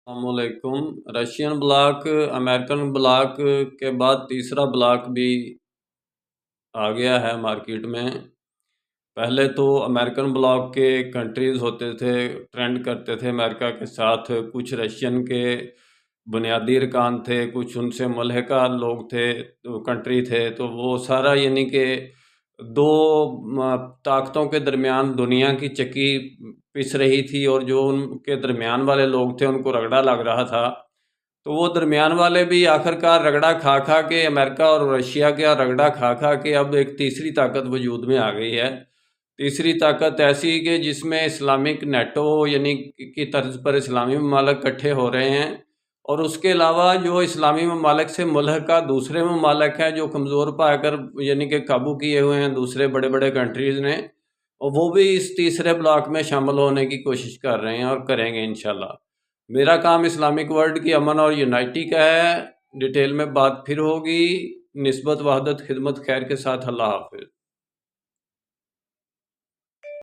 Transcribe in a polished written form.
السلام علیکم۔ Russian block American block کے بعد تیسرا بلاک بھی آ گیا ہے مارکیٹ میں۔ پہلے تو امریکن بلاک کے کنٹریز ہوتے تھے، ٹرینڈ کرتے تھے امریکہ کے ساتھ، کچھ رشین کے بنیادی ارکان تھے، کچھ ان سے ملحقہ لوگ تھے، کنٹری تھے، تو وہ سارا یعنی کہ دو طاقتوں کے درمیان دنیا کی چکی پس رہی تھی، اور جو ان کے درمیان والے لوگ تھے ان کو رگڑا لگ رہا تھا، تو وہ درمیان والے بھی آخرکار رگڑا کھا کھا کے، امریکہ اور رشیا کا رگڑا کھا کھا کے اب ایک تیسری طاقت وجود میں آ گئی ہے۔ تیسری طاقت ایسی کہ جس میں اسلامک نیٹو یعنی کی طرز پر اسلامی ممالک اکٹھے ہو رہے ہیں، اور اس کے علاوہ جو اسلامی ممالک سے ملحقہ دوسرے ممالک ہیں جو کمزور پا کر یعنی کہ قابو کیے ہوئے ہیں دوسرے بڑے بڑے کنٹریز نے، اور وہ بھی اس تیسرے بلاک میں شامل ہونے کی کوشش کر رہے ہیں اور کریں گے انشاءاللہ۔ میرا کام اسلامک ورلڈ کی امن اور یونائٹی کا ہے۔ ڈیٹیل میں بات پھر ہوگی۔ نسبت وحدت خدمت خیر کے ساتھ، اللہ حافظ۔